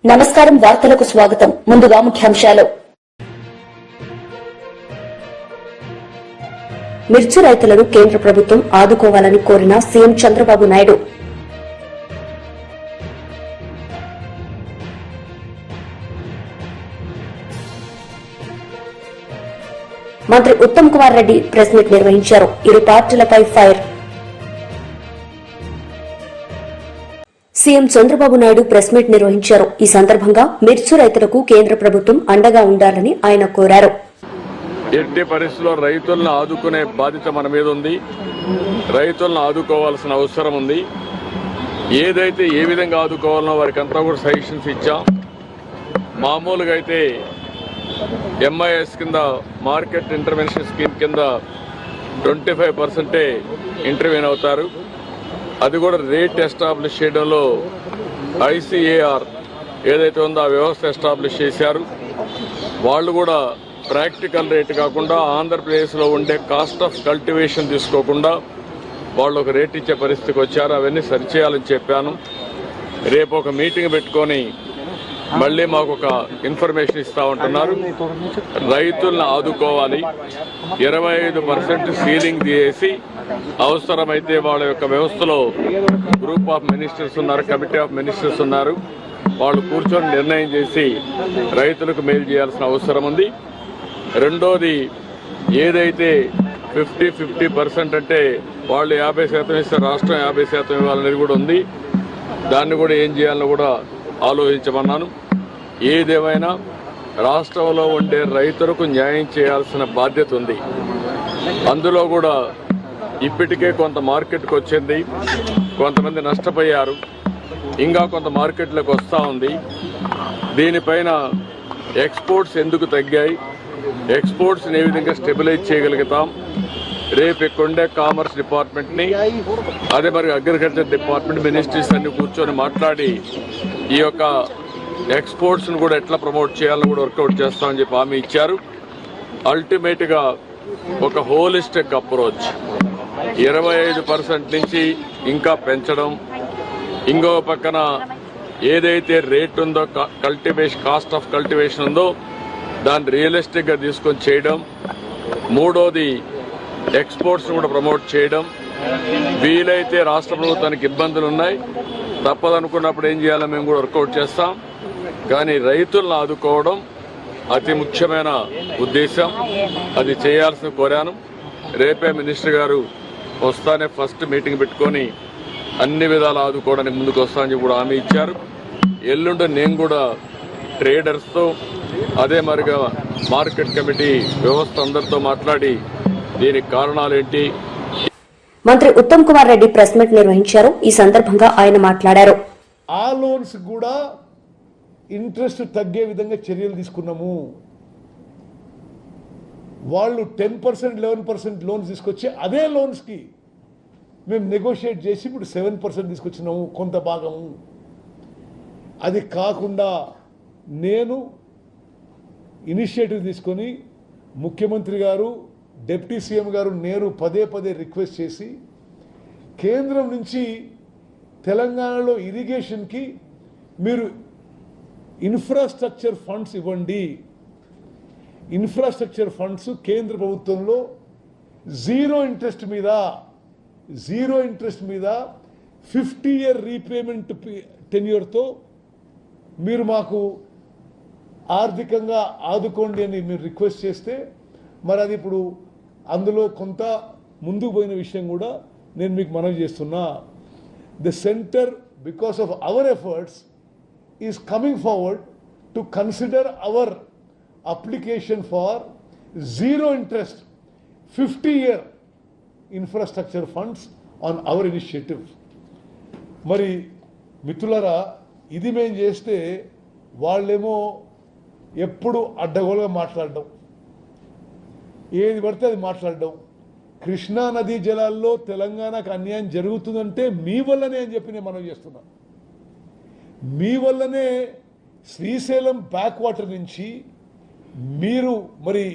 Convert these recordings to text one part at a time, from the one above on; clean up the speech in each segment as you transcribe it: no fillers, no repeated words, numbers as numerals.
నమస్కారం వార్తలకు స్వాగతం ముందుగా ముఖ్యాంశాలు మిర్చి రైతులను కేంద్ర ప్రభుత్వం ఆదుకోవాలని కోరిన సీఎం చంద్రబాబు నాయుడు మంత్రి ఉత్తమ్ కుమార్ రెడ్డి ప్రెస్ మీట్ నిర్వహించారు. ఇరు పార్టీలపై fire. CM Chandrababu Naidu press meet నిర్వహించారు. ఈ సందర్భంగా మిర్చి రైతులకు కేంద్ర ప్రభుత్వం అండగా ఉండాలని ఆయన కోరారు. ఎట్టి పరిస్థితుల్లో రైతులను ఆదుకునే బాధ్యత మన మీద ఉంది. రైతులను ఆదుకోవాల్సిన అవసరం ఉంది. ఏదైతే ఏ విధంగా ఆదుకోవాలనో వారికి అంతా కూడా సజెషన్స్ ఇచ్చాం. మామూలుగా అయితే ఎంఐఎస్ కింద మార్కెట్ ఇంటర్వెన్షన్ స్కీమ్ కింద 25% ఇంటర్వ్యూన్ అవుతారు. అది కూడా రేట్ ఎస్టాబ్లిష్ చేయడంలో ఐసీఏఆర్ ఏదైతే ఉందో ఆ వ్యవస్థ ఎస్టాబ్లిష్ చేశారు. వాళ్ళు కూడా ప్రాక్టికల్ రేట్ కాకుండా ఆంధ్రప్రదేశ్లో ఉండే కాస్ట్ ఆఫ్ కల్టివేషన్ తీసుకోకుండా వాళ్ళు ఒక రేట్ ఇచ్చే పరిస్థితికి వచ్చారు. అవన్నీ సరిచేయాలని చెప్పాను. రేపు ఒక మీటింగ్ పెట్టుకొని మళ్ళీ మాకు ఒక ఇన్ఫర్మేషన్ ఇస్తా ఉంటున్నారు. రైతులను ఆదుకోవాలి. 25% సీలింగ్ తీసేసి అవసరమైతే వాళ్ళ యొక్క వ్యవస్థలో గ్రూప్ ఆఫ్ మినిస్టర్స్ ఉన్నారు, కమిటీ ఆఫ్ మినిస్టర్స్ ఉన్నారు. వాళ్ళు కూర్చొని నిర్ణయం చేసి రైతులకు మేలు చేయాల్సిన అవసరం ఉంది. రెండోది ఏదైతే 50% అంటే వాళ్ళు 50% ఇస్తే రాష్ట్రం 50% ఇవ్వాలనేది కూడా ఉంది. దాన్ని కూడా ఏం చేయాలని కూడా ఆలోచించమన్నాను. ఏదేమైనా రాష్ట్రంలో ఉండే రైతులకు న్యాయం చేయాల్సిన బాధ్యత ఉంది. అందులో కూడా ఇప్పటికే కొంత మార్కెట్కి వచ్చింది, కొంతమంది నష్టపోయారు, ఇంకా కొంత మార్కెట్లోకి వస్తూ ఉంది. దీనిపైన ఎక్స్పోర్ట్స్ ఎందుకు తగ్గాయి, ఎక్స్పోర్ట్స్ని ఏ విధంగా స్టెబిలైజ్ చేయగలుగుతాం. రేపు ఇక్కడుండే కామర్స్ డిపార్ట్మెంట్ని అదే మరి అగ్రికల్చర్ డిపార్ట్మెంట్ మినిస్ట్రీస్ అన్ని కూర్చొని మాట్లాడి ఈ యొక్క ఎక్స్పోర్ట్స్ను కూడా ఎట్లా ప్రమోట్ చేయాలని కూడా వర్కౌట్ చేస్తామని చెప్పి హామీ ఇచ్చారు. అల్టిమేట్గా ఒక హోలిస్టిక్ అప్రోచ్ 25% నుంచి ఇంకా పెంచడం, ఇంకో పక్కన ఏదైతే రేట్ ఉందో కల్టివేషన్ కాస్ట్ ఆఫ్ కల్టివేషన్ ఉందో దాన్ని రియలిస్టిక్గా తీసుకొని చేయడం. మూడోది ఎక్స్పోర్ట్స్ను కూడా ప్రమోట్ చేయడం. వీలైతే రాష్ట్ర ప్రభుత్వానికి ఇబ్బందులు ఉన్నాయి, తప్పదనుకున్నప్పుడు ఏం చేయాలో మేము కూడా వర్కౌట్ చేస్తాం. కానీ రైతులను ఆదుకోవడం అతి ముఖ్యమైన ఉద్దేశం. అది చేయాల్సిన కోరాను. రేపే మినిస్టర్ గారు వస్తానే ఫస్ట్ మీటింగ్ పెట్టుకొని అన్ని విధాలు ఆదుకోవడానికి ముందుకు వస్తానని కూడా హామీ ఇచ్చారు. ఎల్లుండి నేను కూడా ట్రేడర్స్తో అదే మరిగా మార్కెట్ కమిటీ వ్యవస్థ అందరితో మాట్లాడి దీనికి కారణాలేంటి. మంత్రి ఉత్తమ్ కుమార్ రెడ్డి ప్రెస్ మీట్ నిర్వహించారు. ఈ సందర్భంగా ఆయన మాట్లాడారు. ఆ లోన్స్ కూడా ఇంట్రెస్ట్ తగ్గే విధంగా చర్యలు తీసుకున్నాము. వాళ్ళు 10%, 11% లోన్స్ తీసుకొచ్చి అదే లోన్స్కి మేము నెగోషియేట్ చేసి ఇప్పుడు 7% తీసుకొచ్చినాము కొంత భాగము. అది కాకుండా నేను ఇనిషియేటివ్ తీసుకొని ముఖ్యమంత్రి గారు, డిప్యూటీ సీఎం గారు నేను పదే రిక్వెస్ట్ చేసి కేంద్రం నుంచి తెలంగాణలో ఇరిగేషన్కి మీరు ఇన్ఫ్రాస్ట్రక్చర్ ఫండ్స్ ఇవ్వండి. ఇన్ఫ్రాస్ట్రక్చర్ ఫండ్స్ కేంద్ర ప్రభుత్వంలో జీరో ఇంట్రెస్ట్ మీద 50-year రీపేమెంట్ టెన్యూర్తో మీరు మాకు ఆర్థికంగా ఆదుకోండి అని మీరు రిక్వెస్ట్ చేస్తే మరి అది ఇప్పుడు అందులో కొంత ముందుకు పోయిన విషయం కూడా నేను మీకు మనవి చేస్తున్నా. The centre because of our efforts is coming forward to consider our application for zero interest 50-year infrastructure funds on our initiative. మరి మిత్రులారా, ఇది మేము చేస్తే వాళ్ళేమో ఎప్పుడు అడ్డగోలుగా మాట్లాడడం, ఏది పడితే అది మాట్లాడడం. కృష్ణా నదీ జలాల్లో తెలంగాణకు అన్యాయం జరుగుతుందంటే మీ వల్లనే అని చెప్పి నేను మనం చేస్తున్నాం. మీ వల్లనే శ్రీశైలం బ్యాక్ వాటర్ నుంచి మీరు మరి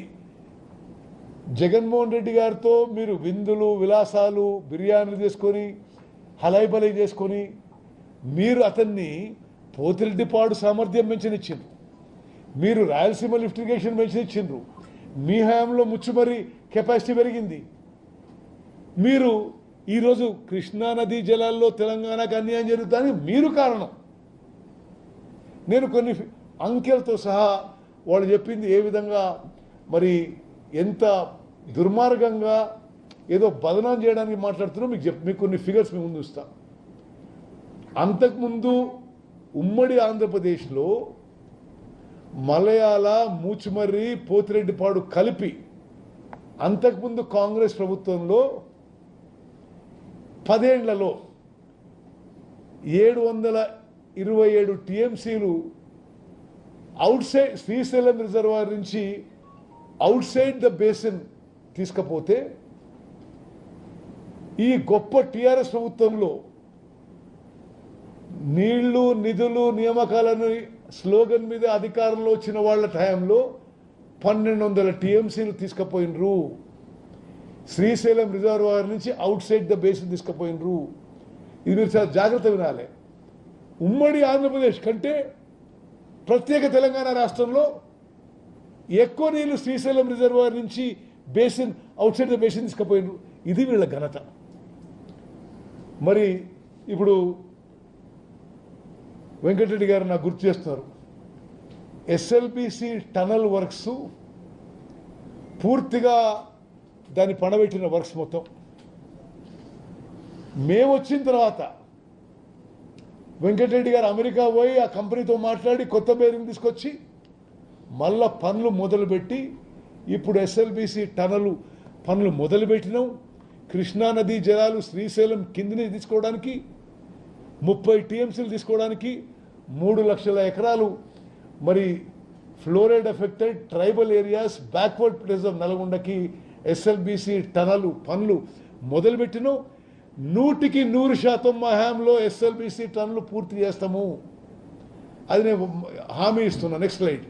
జగన్మోహన్ రెడ్డి గారితో మీరు విందులు విలాసాలు బిర్యానీలు చేసుకొని హలైబలై చేసుకొని మీరు అతన్ని పోతిరెడ్డిపాడు సామర్థ్యం పెంచనిచ్చిండ్రు, మీరు రాయలసీమ లిఫ్ట్ ఇరిగేషన్ పెంచనిచ్చిండ్రు, మీ హయాంలో ముచ్చుమరి కెపాసిటీ పెరిగింది. మీరు ఈరోజు కృష్ణానదీ జలాల్లో తెలంగాణకు అన్యాయం జరుగుతుందని మీరు కారణం. నేను కొన్ని అంకెలతో సహా వాళ్ళు చెప్పింది ఏ విధంగా మరి ఎంత దుర్మార్గంగా ఏదో బదనాం చేయడానికి మాట్లాడుతున్నారో మీకు కొన్ని ఫిగర్స్ మీ ముందు ఇస్తా. అంతకుముందు ఉమ్మడి ఆంధ్రప్రదేశ్లో మలయాళ, మూచుమర్రి, పోతిరెడ్డిపాడు కలిపి అంతకుముందు కాంగ్రెస్ ప్రభుత్వంలో 10 ఏళ్లలో 727 టీఎంసీలు అవుట్ సైడ్ శ్రీశైలం రిజర్వాయర్ నుంచి అవుట్ సైడ్ ద బేసిన్ తీసుకపోతే ఈ గొప్ప టీఆర్ఎస్ ప్రభుత్వంలో నీళ్లు, నిధులు, నియామకాలను స్లోగన్ మీద అధికారంలో వచ్చిన వాళ్ళ టైంలో 1200 టీఎంసీలు తీసుకుపోయినరు. శ్రీశైలం రిజర్వాయర్ నుంచి అవుట్ సైడ్ ద బేసిన్ తీసుకుపోయినరు. ఇది మీరు చాలా జాగ్రత్త వినాలి. ఉమ్మడి ఆంధ్రప్రదేశ్ కంటే ప్రత్యేక తెలంగాణ రాష్ట్రంలో ఎక్కువ నీళ్లు శ్రీశైలం రిజర్వాయర్ నుంచి basin outside the basin తీసుకుపోయినరు. ఇది వీళ్ళ ఘనత. మరి ఇప్పుడు వెంకటరెడ్డి గారు నాకు గుర్తు చేస్తున్నారు, ఎస్ఎల్బిసి టనల్ వర్క్స్ పూర్తిగా దాన్ని పడబెట్టిన వర్క్స్ మొత్తం మేము వచ్చిన తర్వాత వెంకటరెడ్డి గారు అమెరికా పోయి ఆ కంపెనీతో మాట్లాడి కొత్త బేరింగ్ తీసుకొచ్చి మళ్ళా పనులు మొదలుపెట్టి ఇప్పుడు ఎస్ఎల్బిసి టనల్ పనులు మొదలుపెట్టినాం. కృష్ణానదీ జలాలు శ్రీశైలం కిందిని తీసుకోవడానికి 30 టీఎంసీలు తీసుకోవడానికి 3 లక్షల ఎకరాలు మరి fluoride affected tribal areas backward place of నల్గొండకి ఎస్ఎల్బిసి టనల్ పనులు మొదలుపెట్టినాం. 100% మా హయాంలో ఎస్ఎల్బిసి టన్నులు పూర్తి చేస్తాము. అది నేను హామీ ఇస్తున్నా. Next slide.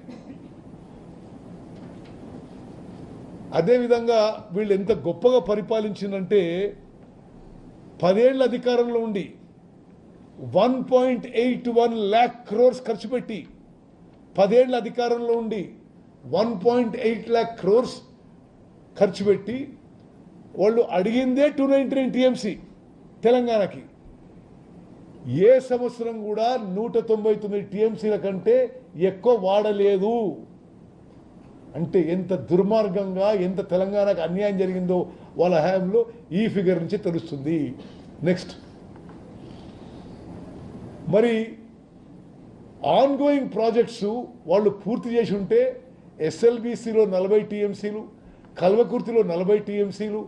అదేవిధంగా వీళ్ళు ఎంత గొప్పగా పరిపాలించిందంటే 10 ఏళ్ల అధికారంలో ఉండి 1.81 lakh crores ఖర్చు పెట్టి 10 ఏళ్ల అధికారంలో ఉండి 1.8 lakh crores ఖర్చు పెట్టి వాళ్ళు అడిగిందే 299 టీఎంసీ తెలంగాణకి. ఏ సంవత్సరం కూడా 199 టీఎంసీల కంటే ఎక్కువ వాడలేదు. అంటే ఎంత దుర్మార్గంగా ఎంత తెలంగాణకు అన్యాయం జరిగిందో వాళ్ళ హయాంలో ఈ ఫిగర్ నుంచి తెలుస్తుంది. నెక్స్ట్. మరి ఆన్గోయింగ్ ప్రాజెక్ట్స్ వాళ్ళు పూర్తి చేసి ఉంటే ఎస్ఎల్బిసిలో 40 టీఎంసీలు, కల్వకుర్తిలో 40 టీఎంసీలు.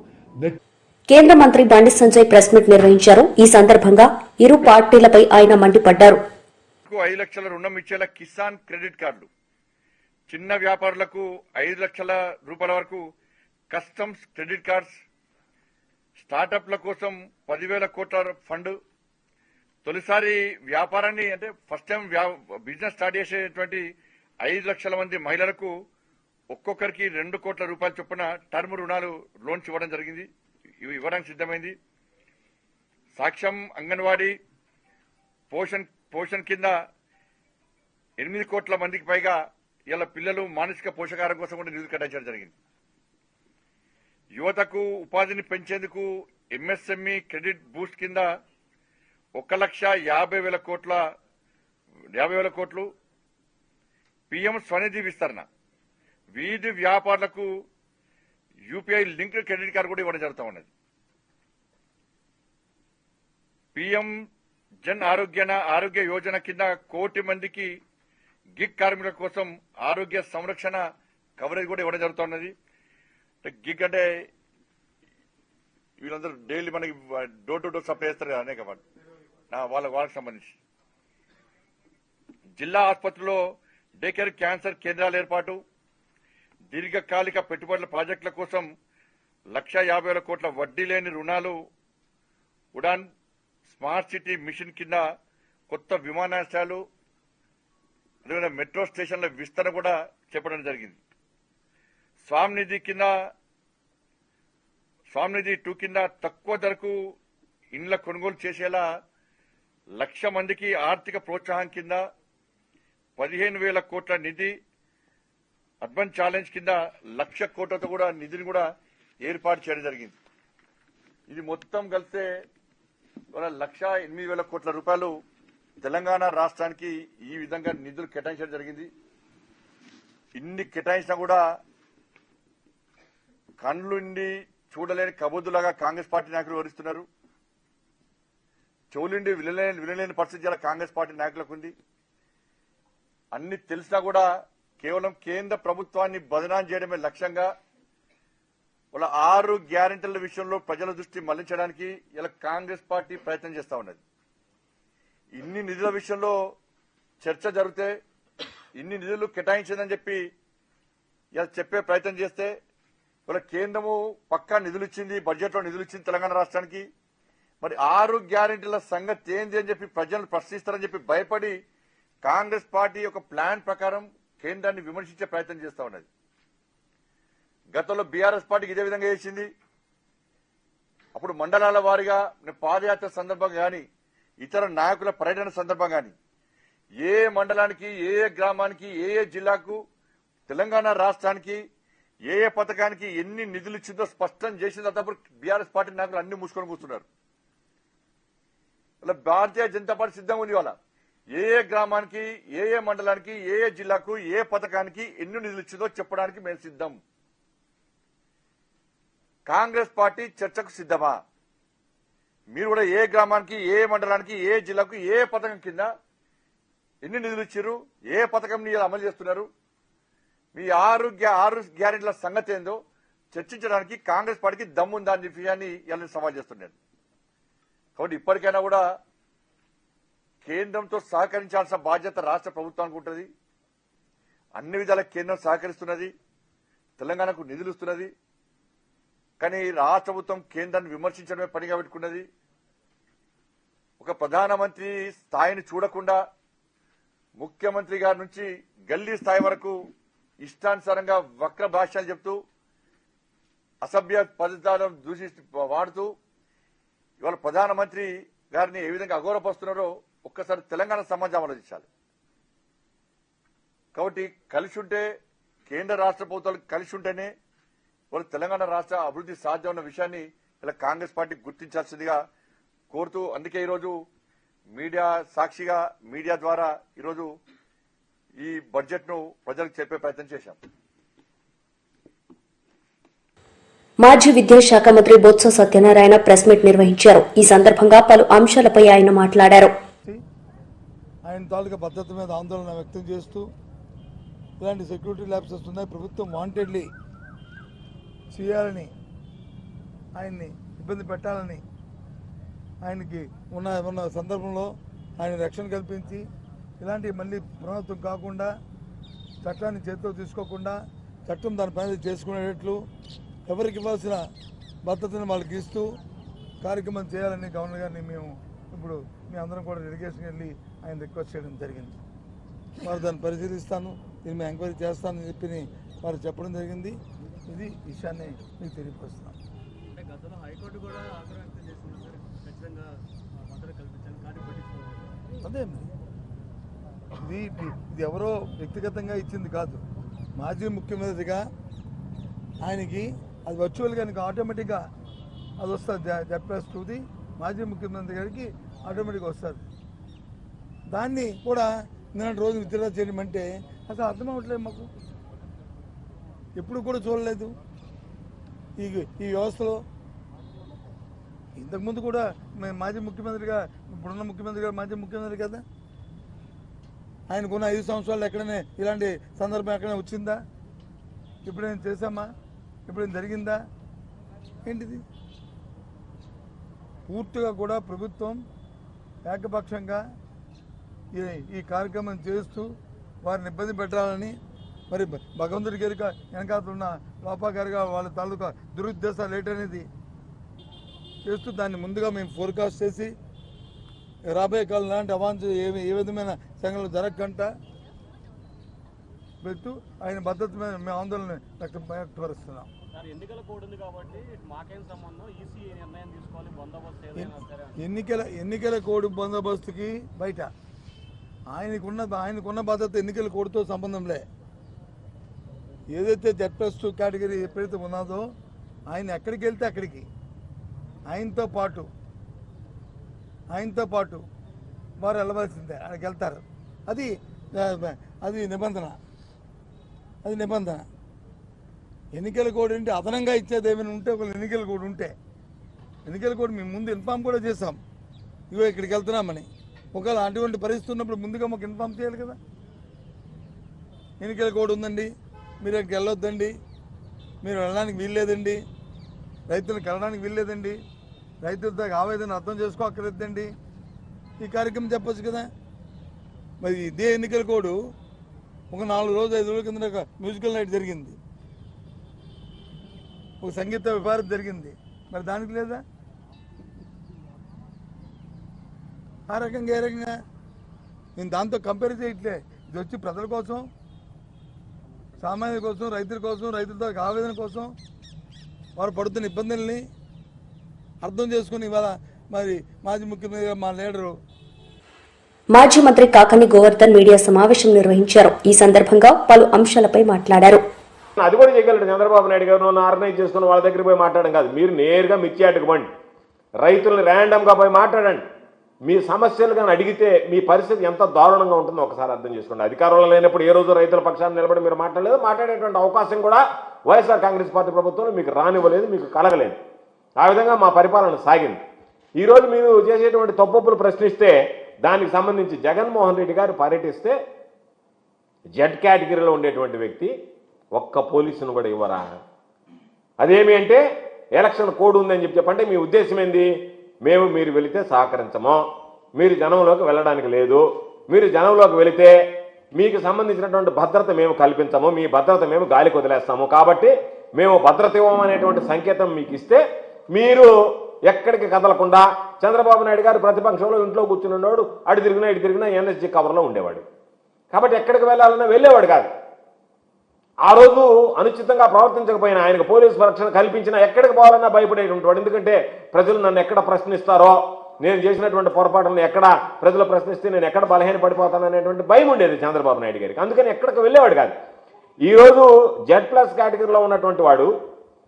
కేంద్ర మంత్రి బండి సంజయ్ ప్రెస్ మీట్ నిర్వహించారు. ఈ సందర్భంగా ఇరు పార్టీలపై ఆయన మండిపడ్డారు. 5 లక్షల రుణం ఇచ్చేలా కిసాన్ క్రెడిట్ కార్డులు, చిన్న వ్యాపారులకు 5 లక్షల రూపాయల వరకు కస్టమ్స్ క్రెడిట్ కార్డ్స్, స్టార్టప్ల కోసం 10,000 కోట్ల ఫండ్, తొలిసారి వ్యాపారాన్ని అంటే ఫస్ట్ టైం బిజినెస్ స్టార్ట్ చేసేటువంటి 5 లక్షల మంది మహిళలకు ఒక్కొక్కరికి 2 కోట్ల రూపాయల చొప్పున టర్మ్ రుణాలు లోన్స్ ఇవ్వడం జరిగింది. ఇవి ఇవ్వడానికి సిద్ధమైంది. సాక్ష్యం అంగన్వాడీ పోషణ్ కింద 8 కోట్ల మందికి పైగా ఇలా పిల్లలు మానసిక పోషకాహారం కోసం కూడా నిధులు కేటాయించడం జరిగింది. యువతకు ఉపాధిని పెంచేందుకు ఎంఎస్ఎంఈ క్రెడిట్ బూస్ట్ కింద 1,50,000 కోట్లు, పీఎం స్వనిధి విస్తరణ, వీధి వ్యాపారులకు యూపీఐ లింక్డ్ క్రెడిట్ కార్డు కూడా ఇవ్వడం జరుగుతూ ఉన్నది. పీఎం జన్ ఆరోగ్య యోజన కింద 1 కోటి మందికి గిగ్ కార్మికుల కోసం ఆరోగ్య సంరక్షణ కవరేజ్ కూడా ఇవ్వడం జరుగుతున్నది. గిగ్ అంటే వీళ్ళందరూ డైలీ మనకి డోర్ టు డోర్ సప్లై చేస్తారు కదా అనేక వాళ్ళకి సంబంధించి. జిల్లా ఆసుపత్రిలో డే కేర్ క్యాన్సర్ కేంద్రాల ఏర్పాటు, దీర్ఘకాలిక పెట్టుబడుల ప్రాజెక్టుల కోసం 1,50,000 కోట్ల వడ్డీ లేని రుణాలు, ఉడాన్ స్మార్ట్ సిటీ మిషన్ కింద కొత్త విమానాశ్రయాలు, అదేవిధంగా మెట్రో స్టేషన్ల విస్తరణ కూడా చేపట్టడం జరిగింది. స్వామినిధి 2 కింద తక్కువ ధరకు ఇండ్ల కొనుగోలు చేసేలా 1,00,000 మందికి ఆర్థిక ప్రోత్సాహం కింద 15,000 కోట్ల నిధి, అర్బన్ ఛాలెంజ్ కింద 1,00,000 కోట్లతో కూడా నిధిని కూడా ఏర్పాటు చేయడం జరిగింది. ఇది మొత్తం కలిస్తే 1,08,000 కోట్ల రూపాయలు తెలంగాణ రాష్ట్రానికి ఈ విధంగా నిధులు కేటాయించడం జరిగింది. ఇన్ని కేటాయించినా కూడా కళ్ళుండి చూడలేని కబుద్దులాగా కాంగ్రెస్ పార్టీ నాయకులు వివరిస్తున్నారు. చెవులుండి వినలేని పరిస్థితి ఇలా కాంగ్రెస్ పార్టీ నాయకులకు ఉంది. అన్ని తెలిసినా కూడా కేవలం కేంద్ర ప్రభుత్వాన్ని బదనాం చేయడమే లక్ష్యంగా వాళ్ళ 6 గ్యారెంటీల విషయంలో ప్రజల దృష్టి మళ్లించడానికి ఇలా కాంగ్రెస్ పార్టీ ప్రయత్నం చేస్తా ఉన్నది. ఇన్ని నిధుల విషయంలో చర్చ జరిగితే ఇన్ని నిధులు కేటాయించిందని చెప్పి ఇలా చెప్పే ప్రయత్నం చేస్తే వాళ్ళ కేంద్రము పక్కా నిధులు ఇచ్చింది, బడ్జెట్లో నిధులు ఇచ్చింది తెలంగాణ రాష్ట్రానికి. మరి 6 గ్యారెంటీల సంగతి ఏంది అని చెప్పి ప్రజలను ప్రశ్నిస్తారని చెప్పి భయపడి కాంగ్రెస్ పార్టీ ఒక ప్లాన్ ప్రకారం కేంద్రాన్ని విమర్శించే ప్రయత్నం చేస్తా ఉన్నది. గతంలో బీఆర్ఎస్ పార్టీకి ఇదే విధంగా చేసింది. అప్పుడు మండలాల వారీగా పాదయాత్ర సందర్భంగా కానీ ఇతర నాయకుల పర్యటన సందర్భంగా కానీ ఏ మండలానికి, ఏ గ్రామానికి, ఏ జిల్లాకు, తెలంగాణ రాష్ట్రానికి ఏ పథకానికి ఎన్ని నిధులు ఇచ్చిందో స్పష్టం చేసిందో తప్పుడు బీఆర్ఎస్ పార్టీ నాయకులు అన్ని మూసుకొని కూర్చున్నారు. ఇలా భారతీయ జనతా పార్టీ సిద్ధంగా ఉంది. వాళ్ళ ఏ గ్రామానికి, ఏ మండలానికి, ఏ జిల్లాకు, ఏ పథకానికి ఎన్ని నిధులు ఇచ్చిందో చెప్పడానికి మేము సిద్ధం. కాంగ్రెస్ పార్టీ చర్చకు సిద్ధమా? మీరు కూడా ఏ గ్రామానికి, ఏ మండలానికి, ఏ జిల్లాకు, ఏ పథకం కింద ఎన్ని నిధులు ఇచ్చారు, ఏ పథకం అమలు చేస్తున్నారు, మీ 6 గ్యారెంటీల సంగతి ఏందో చర్చించడానికి కాంగ్రెస్ పార్టీకి దమ్ముందా అనే విషయాన్ని ఇలా సవాల్ చేస్తున్నాను. కాబట్టి ఇప్పటికైనా కూడా కేంద్రంతో సహకరించాల్సిన బాధ్యత రాష్ట్ర ప్రభుత్వానికి ఉంటుంది. అన్ని విధాల కేంద్రం సహకరిస్తున్నది, తెలంగాణకు నిధులు ఇస్తున్నది. కానీ రాష్ట్ర ప్రభుత్వం కేంద్రాన్ని విమర్శించడమే పనిగా పెట్టుకున్నది. ఒక ప్రధానమంత్రి స్థాయిని చూడకుండా ముఖ్యమంత్రి గారి నుంచి గల్లీ స్థాయి వరకు ఇష్టానుసారంగా వక్ర భాషలు చెప్తూ అసభ్య పదజాలం వాడుతూ ఇవాళ ప్రధానమంత్రి గారిని ఏ విధంగా అగౌరవపరుస్తున్నారో ఒక్కసారి తెలంగాణ సమాజం ఆలోచించాలి. కాబట్టి కలిసి ఉంటే, కేంద్ర రాష్ట్ర ప్రభుత్వాలు కలిసి ఉంటేనే వాళ్ళు తెలంగాణ రాష్ట్ర అభివృద్ధి సాధ్యం ఉన్న విషయాన్ని ఇలా కాంగ్రెస్ పార్టీ గుర్తించాల్సిందిగా కోరుతూ, అందుకే ఈరోజు మీడియా సాక్షిగా, మీడియా ద్వారా ఈరోజు ఈ బడ్జెట్ ను ప్రజలకు చెప్పే ప్రయత్నం చేశాం. మాజీ విద్యాశాఖ మంత్రి బొత్స సత్యనారాయణ ప్రెస్ మీట్ నిర్వహించారు. ఈ సందర్భంగా పలు అంశాలపై ఆయన మాట్లాడారు. ఆయన తాలూకా భద్రత మీద ఆందోళన వ్యక్తం చేస్తూ ఇలాంటి సెక్యూరిటీ ల్యాబ్సెస్ ఉన్నాయి, ప్రభుత్వం వాంటెడ్లీ చేయాలని, ఆయన్ని ఇబ్బంది పెట్టాలని, ఆయనకి ఉన్న సందర్భంలో ఆయన రక్షణ కల్పించి ఇలాంటివి మళ్ళీ పునరావృతం కాకుండా, చట్టాన్ని చేతిలో తీసుకోకుండా చట్టం దాని పని చేసుకునేటట్లు ఎవరికి ఇవ్వాల్సిన భద్రతను వాళ్ళకి ఇస్తూ కార్యక్రమం చేయాలని గవర్నర్ గారిని మేము ఇప్పుడు మీ అందరం కూడా డెలిగేషన్ వెళ్ళి ఆయన రిక్వెస్ట్ చేయడం జరిగింది. వారు దాన్ని పరిశీలిస్తాను, దీన్ని మేము ఎంక్వైరీ చేస్తానని చెప్పి వారు చెప్పడం జరిగింది. ఇది విషయాన్ని మీకు తెలియపరుస్తున్నాం. అదే ఇది ఎవరో వ్యక్తిగతంగా ఇచ్చింది కాదు. మాజీ ముఖ్యమంత్రిగా ఆయనకి అది వర్చువల్గా ఆటోమేటిక్గా అది వస్తుంది. చెప్పేస్తుంది మాజీ ముఖ్యమంత్రి గారికి ఆటోమేటిక్గా వస్తుంది. దాన్ని కూడా నిన్నటి రోజు విత్డ్రా చేయమంటే అసలు అర్థం అవ్వట్లేదు మాకు. ఎప్పుడు కూడా చూడలేదు ఈ వ్యవస్థలో. ఇంతకుముందు కూడా మేము మాజీ ముఖ్యమంత్రిగా, ఇప్పుడున్న ముఖ్యమంత్రి గారు మాజీ ముఖ్యమంత్రి కదా, ఆయనకున్న 5 సంవత్సరాలు ఎక్కడైనా ఇలాంటి సందర్భం ఎక్కడైనా వచ్చిందా? ఎప్పుడైనా చేశామా? ఎప్పుడైనా జరిగిందా? ఏంటిది? పూర్తిగా కూడా ప్రభుత్వం ఏకపక్షంగా ఈ కార్యక్రమం చేస్తూ వారిని ఇబ్బంది పెట్టాలని, మరి భగవంతుడి గారి వెనకాతున్న లోపాగారిగా వాళ్ళ తాలూకా దురుద్దేశాలు ఏంటనేది చేస్తూ దాన్ని ముందుగా మేము ఫోర్కాస్ట్ చేసి రాబోయే కాలం లాంటి అవాంఛ ఏ విధమైన సంఘటనలు జరగకుండా పెడుతూ ఆయన భద్రత మీద మేము ఆందోళన వ్యక్తపరుస్తున్నాం. మరి ఎన్నికల కోడ్ ఉంది కాబట్టి మాకేం సంబంధం, ఈసీ నిర్ణయం తీసుకోవాలి, బందోబస్తు ఏదైనా సరే. ఎన్నికల కోడ్ బందోబస్తుకి బయట ఆయనకున్న భద్రత ఎన్నికల కోడ్తో సంబంధంలే. ఏదైతే Z+2 కేటగిరీ ఎప్పుడైతే ఉన్నదో ఆయన ఎక్కడికి వెళ్తే అక్కడికి ఆయనతో పాటు వారు వెళ్ళవలసిందే, అక్కడికి వెళ్తారు. అది నిబంధన. ఎన్నికల కోడ్ అంటే అదనంగా ఇచ్చేది ఏమైనా ఉంటే ఒక ఎన్నికల కోడ్ ఉంటే, ఎన్నికల కోడ్ మేము ముందు ఇన్ఫామ్ కూడా చేసాం, ఇగో ఇక్కడికి వెళ్తున్నామని. ఒకవేళ అటువంటి పరిస్థితి ఉన్నప్పుడు ముందుగా మాకు ఇన్ఫామ్ చేయాలి కదా. ఎన్నికల కోడ్ ఉందండి, మీరు అక్కడికి వెళ్ళొద్దండి, మీరు వెళ్ళడానికి వీల్లేదండి, రైతులకు వెళ్ళడానికి వీల్లేదండి, రైతులతో ఆవేదన అర్థం చేసుకోక్కర్లేదండి, ఈ కార్యక్రమం చెప్పొచ్చు కదా. మరి ఇదే ఎన్నికల కోడ్ ఒక 4 రోజులు 5 రోజుల కింద ఒక మ్యూజికల్ నైట్ జరిగింది, ఒక సంగీత విభారం జరిగింది, మరి దానికి లేదా? ఆ రకంగా ఏ రకంగా నేను దాంతో కంపేర్ చేయట్లే. ఇది వచ్చి ప్రజల కోసం, సామాన్యుల కోసం, రైతుల కోసం, రైతులతో ఆవేదన కోసం, వారు పడుతున్న ఇబ్బందుల్ని అర్థం చేసుకుని ఇవాళ మరి మాజీ ముఖ్యమంత్రి మా లీడరు మాజీ మంత్రి కాకాని గోవర్ధన్ మీడియా సమావేశం నిర్వహించారు. ఈ సందర్భంగా పలు అంశాలపై మాట్లాడారు. అది కూడా చేయగలరు చంద్రబాబు నాయుడు గారు. నన్ను ఆర్గనైజ్ చేసుకుని వాళ్ళ దగ్గర పోయి మాట్లాడడం కాదు, మీరు నేరుగా మిర్చి యార్డుకు పండి, రైతులను ర్యాండమ్గా పోయి మాట్లాడండి. మీ సమస్యలు కానీ అడిగితే మీ పరిస్థితి ఎంత దారుణంగా ఉంటుందో ఒకసారి అర్థం చేసుకోండి. అధికారంలో లేనప్పుడు ఏ రోజు రైతుల పక్షాన్ని నిలబడి మీరు మాట్లాడలేదు, మాట్లాడేటువంటి అవకాశం కూడా వైఎస్ఆర్ కాంగ్రెస్ పార్టీ ప్రభుత్వంలో మీకు రానివ్వలేదు, మీకు కలగలేదు. ఆ విధంగా మా పరిపాలన సాగింది. ఈరోజు మీరు చేసేటువంటి తప్పులు ప్రశ్నిస్తే దానికి సంబంధించి జగన్మోహన్ రెడ్డి గారు పర్యటిస్తే జెడ్ కేటగిరీలో ఉండేటువంటి వ్యక్తి ఒక్క పోలీసును కూడా ఇవ్వరా? అదేమి అంటే ఎలక్షన్ కోడ్ ఉందని చెప్పంటే మీ ఉద్దేశం ఏంది? మీరు వెళితే సహకరించము, మీరు జనంలోకి వెళ్ళడానికి లేదు, మీరు జనంలోకి వెళితే మీకు సంబంధించినటువంటి భద్రత మేము కల్పించము, మీ భద్రత మేము గాలికి వదిలేస్తాము, కాబట్టి మేము భద్రత ఇవ్వమనేటువంటి సంకేతం మీకు ఇస్తే మీరు ఎక్కడికి కదలకుండా చంద్రబాబు నాయుడు గారు ప్రతిపక్షంలో ఇంట్లో కూర్చుని ఉండేవాడు, అటు తిరిగినా ఇటు తిరిగినా ఎన్ఎస్జీ కవర్లో ఉండేవాడు. కాబట్టి ఎక్కడికి వెళ్ళాలన్నా వెళ్ళేవాడు కాదు. ఆ రోజు అనుచితంగా ప్రవర్తించకపోయినా, ఆయనకు పోలీసు రక్షణ కల్పించినా ఎక్కడికి పోవాలన్నా భయపడేటువంటి. ఎందుకంటే ప్రజలు నన్ను ఎక్కడ ప్రశ్నిస్తారో, నేను చేసినటువంటి పొరపాటును ఎక్కడ ప్రజలు ప్రశ్నిస్తే నేను ఎక్కడ బలహీన పడిపోతాననేటువంటి భయం ఉండేది చంద్రబాబు నాయుడు గారికి. అందుకని ఎక్కడికి వెళ్ళేవాడు కాదు. ఈరోజు Z+ కేటగిరీలో ఉన్నటువంటి వాడు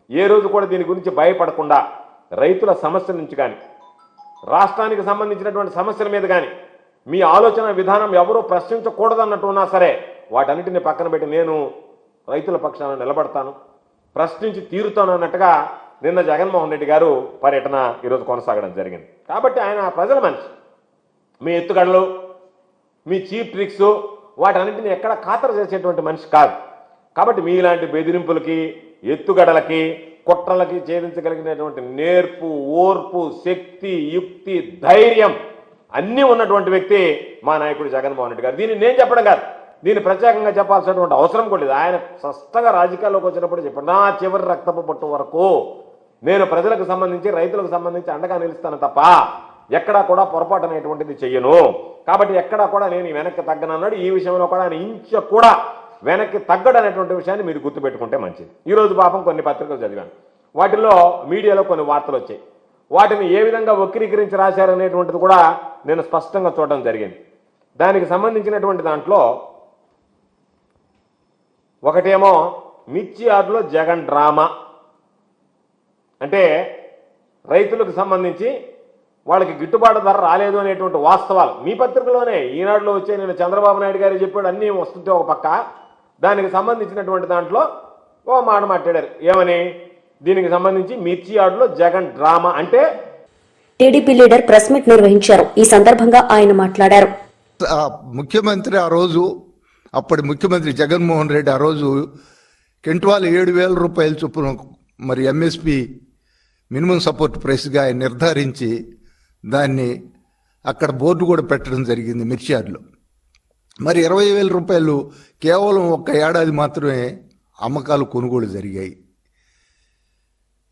ఏ రోజు కూడా దీని గురించి భయపడకుండా రైతుల సమస్యల నుంచి కానీ, రాష్ట్రానికి సంబంధించినటువంటి సమస్యల మీద కానీ మీ ఆలోచన విధానం ఎవరూ ప్రశ్నించకూడదన్నట్టు ఉన్నా సరే వాటన్నిటిని పక్కన పెట్టి నేను రైతుల పక్షాన నిలబడతాను, ప్రశ్నించి తీరుతాను అన్నట్టుగా నిన్న జగన్మోహన్ రెడ్డి గారు పర్యటన ఈరోజు కొనసాగడం జరిగింది. కాబట్టి ఆయన ప్రజల మనిషి. మీ ఎత్తుగడలు, మీ చీప్ ట్రిక్స్ వాటన్నింటినీ ఎక్కడ ఖాతరు చేసేటువంటి మనిషి కాదు. కాబట్టి మీలాంటి బెదిరింపులకి, ఎత్తుగడలకి, కుట్రలకి ఛేదించగలిగినటువంటి నేర్పు, ఓర్పు, శక్తి, యుక్తి, ధైర్యం అన్నీ ఉన్నటువంటి వ్యక్తి మా నాయకుడు జగన్మోహన్ రెడ్డి గారు. దీన్ని నేను చెప్పడం కాదు, దీన్ని ప్రత్యేకంగా చెప్పాల్సినటువంటి అవసరం కూడా లేదు. ఆయన స్పష్టంగా రాజకీయాల్లోకి వచ్చినప్పుడు చెప్పాడు, నా చివరి రక్తపు పట్టు వరకు నేను ప్రజలకు సంబంధించి, రైతులకు సంబంధించి అండగా నిలుస్తాను తప్ప ఎక్కడా కూడా పొరపాటు అనేటువంటిది చెయ్యను. కాబట్టి ఎక్కడా కూడా నేను వెనక్కి తగ్గనన్నాడు. ఈ విషయంలో కూడా ఆయన ఇంచ కూడా వెనక్కి తగ్గడు అనేటువంటి విషయాన్ని మీరు గుర్తుపెట్టుకుంటే మంచిది. ఈరోజు పాపం కొన్ని పత్రికలు చదివాను, వాటిల్లో మీడియాలో కొన్ని వార్తలు వచ్చాయి. వాటిని ఏ విధంగా వక్రీకరించి రాశారనేటువంటిది కూడా నేను స్పష్టంగా చూడడం జరిగింది. దానికి సంబంధించినటువంటి దాంట్లో ఒకటేమో మిర్చి యార్డులో జగన్ డ్రామా, అంటే రైతులకు సంబంధించి వాళ్ళకి గిట్టుబాటు ధర రాలేదు అనేటువంటి వాస్తవాలు మీ పత్రికలోనే ఈనాడులో వచ్చే, నేను చంద్రబాబు నాయుడు గారు చెప్పాడు అన్నీ వస్తుంటే ఒక పక్క, దానికి సంబంధించినటువంటి దాంట్లో ఓ మాట మాట్లాడారు. ఏమని? దీనికి సంబంధించి మిర్చి యార్డులో జగన్ డ్రామా అంటే. టీడీపీ లీడర్ ప్రెస్ మీట్ నిర్వహించారు. ఈ సందర్భంగా ఆయన మాట్లాడారు. ముఖ్యమంత్రి ఆ రోజు, అప్పటి ముఖ్యమంత్రి జగన్మోహన్ రెడ్డి ఆ రోజు క్వింటాల్ 7,000 రూపాయల చొప్పున మరి ఎంఎస్పి మినిమం సపోర్ట్ ప్రైస్గా ఆయన నిర్ధారించి దాన్ని అక్కడ బోర్డు కూడా పెట్టడం జరిగింది మిర్చి యార్డులో. మరి 20,000 రూపాయలు కేవలం ఒక్క ఏడాది మాత్రమే అమ్మకాలు కొనుగోలు జరిగాయి.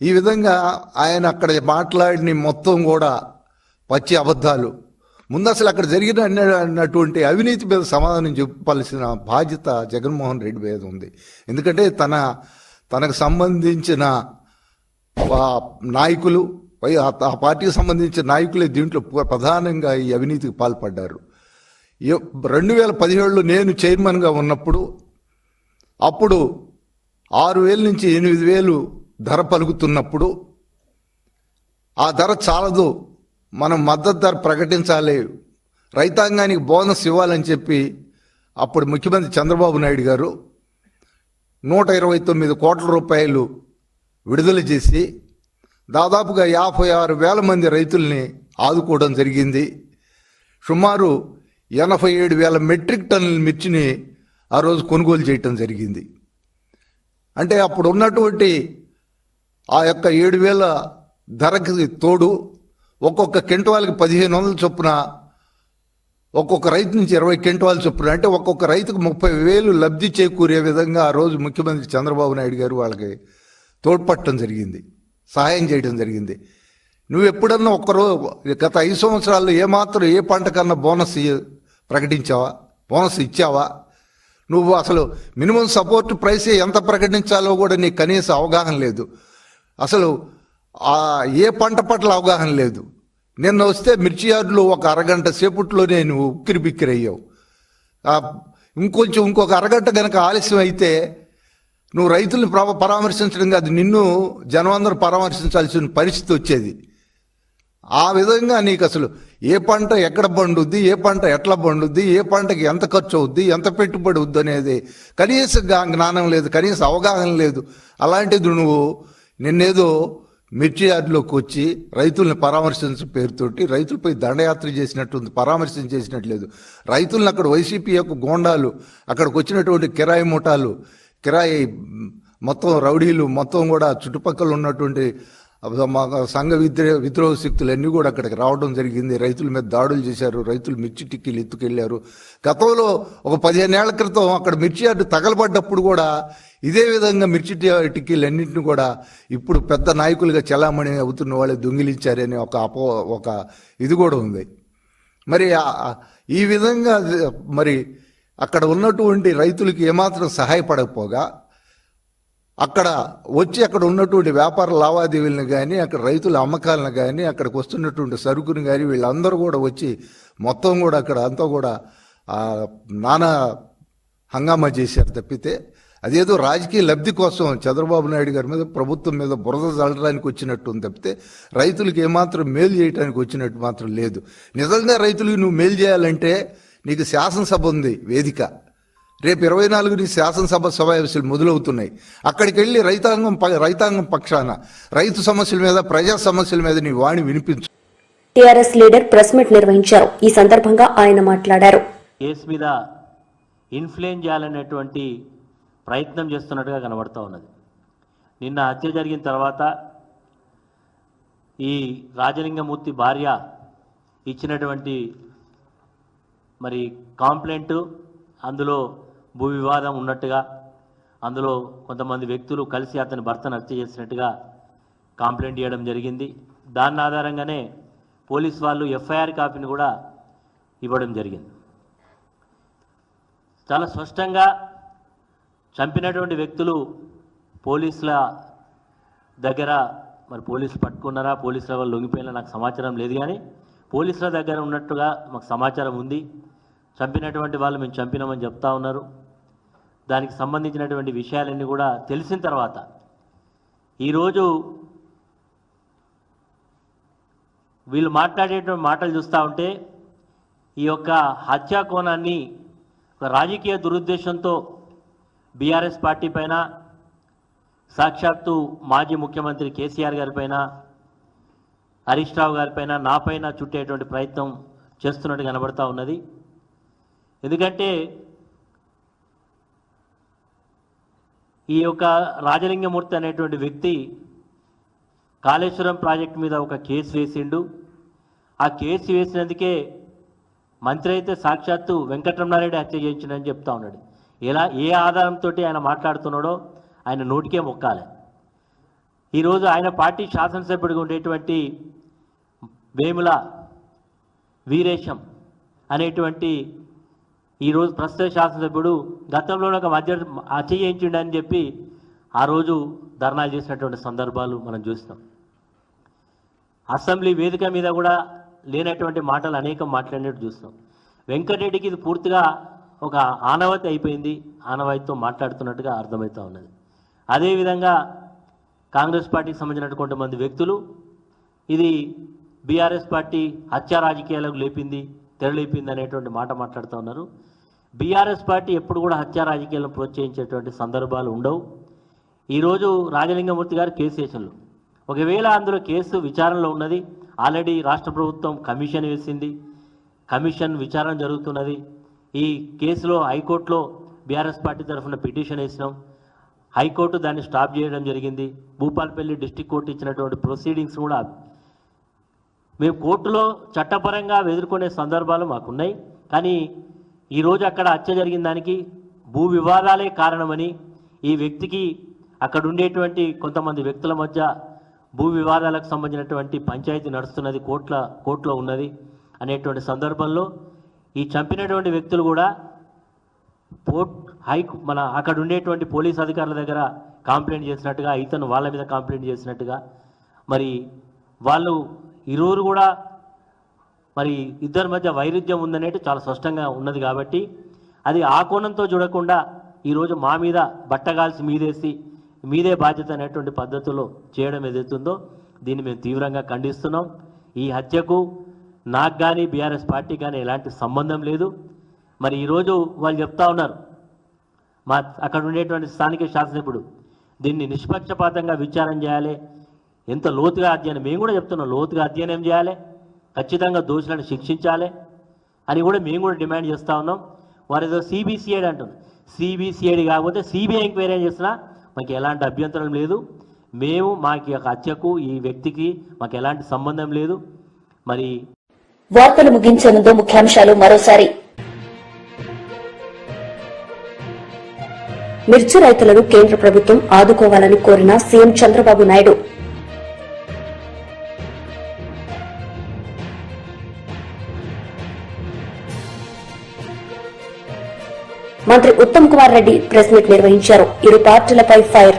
ఈ విధంగా ఆయన అక్కడ మాట్లాడిన మొత్తం కూడా పచ్చి అబద్ధాలు. ముందు అసలు అక్కడ జరిగినటువంటి అవినీతి మీద సమాధానం చెప్పాల్సిన బాధ్యత జగన్మోహన్ రెడ్డి మీద ఉంది. ఎందుకంటే తనకు సంబంధించిన నాయకులు ఆ పార్టీకి సంబంధించిన నాయకులే దీంట్లో ప్రధానంగా ఈ అవినీతికి పాల్పడ్డారు. 2017లో నేను చైర్మన్గా ఉన్నప్పుడు అప్పుడు 6,000 నుంచి 8,000 ధర పలుకుతున్నప్పుడు ఆ ధర చాలదు, మనం మద్దతు ధర ప్రకటించాలి, రైతాంగానికి బోనస్ ఇవ్వాలని చెప్పి అప్పుడు ముఖ్యమంత్రి చంద్రబాబు నాయుడు గారు 129 కోట్ల రూపాయలు విడుదల చేసి దాదాపుగా 56,000 మంది రైతుల్ని ఆదుకోవడం జరిగింది. సుమారు 87,000 మెట్రిక్ టన్నుల మిర్చిని ఆ రోజు కొనుగోలు చేయటం జరిగింది. అంటే అప్పుడు ఉన్నటువంటి ఆ యొక్క 7,000 ధరకి తోడు ఒక్కొక్క క్వింటాల్కి 1,500 చొప్పున ఒక్కొక్క రైతు నుంచి 20 క్వింటాల్ చొప్పున అంటే ఒక్కొక్క రైతుకు 30,000 లబ్ధి చేకూరే విధంగా ఆ రోజు ముఖ్యమంత్రి చంద్రబాబు నాయుడు గారు వాళ్ళకి తోడ్పడటం జరిగింది, సహాయం చేయడం జరిగింది. నువ్వు ఎప్పుడన్నా గత 5 సంవత్సరాల్లో ఏమాత్రం ఏ పంట కన్నా బోనస్ ప్రకటించావా, బోనస్ ఇచ్చావా? నువ్వు అసలు మినిమం సపోర్ట్ ప్రైస్ ఎంత ప్రకటించాలో కూడా నీకు కనీస అవగాహన లేదు. అసలు ఏ పంట పట్ల అవగాహన లేదు. నిన్న వస్తే మిర్చి యార్డులో ఒక అరగంట సేపట్లోనే నువ్వు ఉక్కిరి బిక్కిరి అయ్యావు. ఇంకొక అరగంట కనుక ఆలస్యం అయితే నువ్వు రైతుల్ని పరామర్శించడం కాదు, నిన్ను జనమందరూ పరామర్శించాల్సిన పరిస్థితి వచ్చేది. ఆ విధంగా నీకు అసలు ఏ పంట ఎక్కడ పండుద్ది, ఏ పంట ఎట్లా పండుద్ది, ఏ పంటకి ఎంత ఖర్చు అవుద్ది, ఎంత పెట్టుబడి అవుద్ది అనేది కనీస జ్ఞానం లేదు, కనీస అవగాహన లేదు. అలాంటిది నువ్వు నిన్నేదో మిర్చి యార్డులోకి వచ్చి రైతుల్ని పరామర్శించిన పేరుతోటి రైతులపై దండయాత్ర చేసినట్టుంది, పరామర్శన చేసినట్లేదు. రైతులను అక్కడ వైసీపీ యొక్క గోండాలు, అక్కడికి వచ్చినటువంటి కిరాయి ముఠాలు, కిరాయి మొత్తం రౌడీలు మొత్తం కూడా చుట్టుపక్కల ఉన్నటువంటి సంఘ విద్రోహ శక్తులు అన్నీ కూడా అక్కడికి రావడం జరిగింది. రైతుల మీద దాడులు చేశారు, రైతులు మిర్చి టిక్కీలు ఎత్తుకెళ్లారు. గతంలో ఒక 15 ఏళ్ల క్రితం అక్కడ మిర్చి యార్డు తగలబడ్డప్పుడు కూడా ఇదే విధంగా మిర్చి టిక్కీలు అన్నింటినీ కూడా ఇప్పుడు పెద్ద నాయకులుగా చలామణి అవుతున్న వాళ్ళే దొంగిలించారనే ఒక ఇది కూడా ఉంది. మరి ఈ విధంగా మరి అక్కడ ఉన్నటువంటి రైతులకి ఏమాత్రం సహాయపడకపోగా అక్కడ ఉన్నటువంటి వ్యాపార లావాదేవీలను కానీ, అక్కడ రైతుల అమ్మకాలను కానీ, అక్కడికి వస్తున్నటువంటి సరుకుని కానీ వీళ్ళందరూ కూడా వచ్చి మొత్తం కూడా అక్కడ అంతా కూడా నానా హంగామా చేశారు తప్పితే అదేదో రాజకీయ లబ్ధి కోసం చంద్రబాబు నాయుడు గారి మీద, ప్రభుత్వం మీద బురద చల్లడానికి వచ్చినట్టు తప్పితే రైతులకు ఏమాత్రం మేలు చేయడానికి వచ్చినట్టు మాత్రం లేదు. నిజంగా రైతులకు నువ్వు మేలు చేయాలంటే నీకు శాసనసభ ఉంది, వేదిక. రేపు 24ని శాసనసభ సమావేశాలు మొదలవుతున్నాయి. అక్కడికి వెళ్ళి రైతాంగం పక్షాన రైతు సమస్యల మీద, ప్రజా సమస్యల మీద నీ వాణి వినిపించు. టీఆర్ఎస్ లీడర్ ప్రెస్ మీట్ నిర్వహించారు. ఈ సందర్భంగా ఆయన మాట్లాడారు. కేసు మీద ఇన్ఫ్లుయెన్స్ చేయాలనేటువంటి ప్రయత్నం చేస్తున్నట్టుగా కనబడుతూ ఉన్నది. నిన్న హత్య జరిగిన తర్వాత ఈ రాజలింగమూర్తి భార్య ఇచ్చినటువంటి మరి కాంప్లైంట్, అందులో భూ వివాదం ఉన్నట్టుగా, అందులో కొంతమంది వ్యక్తులు కలిసి అతని భర్తను హత్య చేసినట్టుగా కాంప్లైంట్ చేయడం జరిగింది. దాని ఆధారంగానే పోలీస్ వాళ్ళు ఎఫ్ఐఆర్ కాపీని కూడా ఇవ్వడం జరిగింది. చాలా స్పష్టంగా చంపినటువంటి వ్యక్తులు పోలీసుల దగ్గర, మరి పోలీసులు పట్టుకున్నారా, పోలీసుల వాళ్ళు లొంగిపోయినా నాకు సమాచారం లేదు, కానీ పోలీసుల దగ్గర ఉన్నట్టుగా మాకు సమాచారం ఉంది. చంపినటువంటి వాళ్ళు మేము చంపినామని చెప్తా ఉన్నారు. దానికి సంబంధించినటువంటి విషయాలన్నీ కూడా తెలిసిన తర్వాత ఈరోజు వీళ్ళు మాట్లాడేటువంటి మాటలు చూస్తూ ఉంటే ఈ యొక్క హత్యా కోణాన్ని ఒక రాజకీయ దురుద్దేశంతో బీఆర్ఎస్ పార్టీ పైన, సాక్షాత్తు మాజీ ముఖ్యమంత్రి కేసీఆర్ గారిపైన, హరీష్ రావు గారిపైన, నాపైన చుట్టేటువంటి ప్రయత్నం చేస్తున్నట్టు కనబడతా ఉన్నది. ఎందుకంటే ఈ యొక్క రాజలింగమూర్తి అనేటువంటి వ్యక్తి కాళేశ్వరం ప్రాజెక్టు మీద ఒక కేసు వేసిండు. ఆ కేసు వేసినందుకే మంత్రి అయితే సాక్షాత్తు వెంకటరమణారెడ్డి హత్య చేయించిండని చెప్తా ఉన్నాడు. ఏ ఆధారంతో ఆయన మాట్లాడుతున్నాడో ఆయన నోటికే మొక్కాలి. ఈరోజు ఆయన పార్టీ శాసనసభ్యుడిగా ఉండేటువంటి వేముల వీరేశం అనేటువంటి ఈరోజు ప్రస్తుత శాసనసభ్యుడు గతంలో ఒక హత్య చేయించిండని చెప్పి ఆ రోజు ధర్నాలు చేసినటువంటి సందర్భాలు మనం చూస్తాం. అసెంబ్లీ వేదిక మీద కూడా లేనటువంటి మాటలు అనేకం మాట్లాడినట్టు చూస్తాం. వెంకటరెడ్డికి ఇది పూర్తిగా ఒక ఆనవాయితీ అయిపోయింది, ఆనవాయితీతో మాట్లాడుతున్నట్టుగా అర్థమవుతూ ఉన్నది. అదేవిధంగా కాంగ్రెస్ పార్టీకి సంబంధించినటువంటి కొంతమంది వ్యక్తులు ఇది బీఆర్ఎస్ పార్టీ హత్యా రాజకీయాలకు తెరలేపింది అనేటువంటి మాట మాట్లాడుతూ ఉన్నారు. బీఆర్ఎస్ పార్టీ ఎప్పుడు కూడా హత్యా రాజకీయాలను ప్రోత్సహించేటువంటి సందర్భాలు ఉండవు. ఈరోజు రాజలింగమూర్తి గారు కేసు వేసిండ్రు. ఒకవేళ అందులో కేసు విచారణలో ఉన్నది, ఆల్రెడీ రాష్ట్ర ప్రభుత్వం కమిషన్ వేసింది, కమిషన్ విచారణ జరుగుతున్నది. ఈ కేసులో హైకోర్టులో బీఆర్ఎస్ పార్టీ తరఫున పిటిషన్ వేసినాం, హైకోర్టు దాన్ని స్టాప్ చేయడం జరిగింది. భూపాలపల్లి డిస్టిక్ కోర్టు ఇచ్చినటువంటి ప్రొసీడింగ్స్ కూడా మేము కోర్టులో చట్టపరంగా ఎదుర్కొనే సందర్భాలు మాకున్నాయి. కానీ ఈరోజు అక్కడ హత్య జరిగిన దానికి భూ వివాదాలే కారణమని, ఈ వ్యక్తికి అక్కడ ఉండేటువంటి కొంతమంది వ్యక్తుల మధ్య భూ వివాదాలకు సంబంధించినటువంటి పంచాయతీ నడుస్తున్నది, కోర్టులో ఉన్నది అనేటువంటి సందర్భంలో ఈ చంపినటువంటి వ్యక్తులు కూడా అక్కడ ఉండేటువంటి పోలీస్ అధికారుల దగ్గర కంప్లైంట్ చేసినట్టుగా, ఇతను వాళ్ళ మీద కంప్లైంట్ చేసినట్టుగా, మరి వాళ్ళు ఇరువురు కూడా మరి ఇద్దరి మధ్య వైరుధ్యం ఉందనేది చాలా స్పష్టంగా ఉన్నది. కాబట్టి అది ఆ కోణంతో చూడకుండా ఈరోజు మా మీద బట్టగాల్సి మీదే బాధ్యత అనేటువంటి పద్ధతిలో చేయడం ఏదైతుందో దీన్ని మేము తీవ్రంగా ఖండిస్తున్నాం. ఈ హత్యకు నాకు కానీ బీఆర్ఎస్ పార్టీ కానీ ఎలాంటి సంబంధం లేదు. మరి ఈరోజు వాళ్ళు చెప్తా ఉన్నారు, అక్కడ ఉండేటువంటి స్థానిక శాసనసభ్యుడు దీన్ని నిష్పక్షపాతంగా విచారణ చేయాలి, ఎంత లోతుగా అధ్యయనం, మేము కూడా చెప్తున్నాం లోతుగా అధ్యయనం చేయాలి, ఖచ్చితంగా దోషులను శిక్షించాలి అని కూడా మేము కూడా డిమాండ్ చేస్తూ ఉన్నాం. వారు ఏదో సిబిసిఐడి అంటున్నారు, సిబిసిఐడి కాకపోతే సిబిఐ ఎంక్వైరీ చేసినా మాకు ఎలాంటి అభ్యంతరం లేదు. మాకు హత్యకు ఈ వ్యక్తికి మాకు ఎలాంటి సంబంధం లేదు. మరి వార్తలు ముగించే ముందు ముఖ్యాంశాలు మరోసారి. మిర్చి రైతులను కేంద్ర ప్రభుత్వం ఆదుకోవాలని కోరిన సీఎం చంద్రబాబు నాయుడు. మంత్రి ఉత్తమ్ కుమార్ రెడ్డి ప్రెస్ మీట్ నిర్వహించారు. ఇరు పార్టీలపై ఫైర్.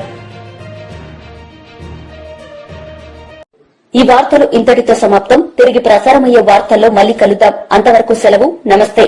ఈ వార్తలు ఇంతటితో సమాప్తం. తిరిగి ప్రసారమయ్యే వార్తల్లో మళ్లీ కలుద్దాం. అంతవరకు సెలవు. నమస్తే.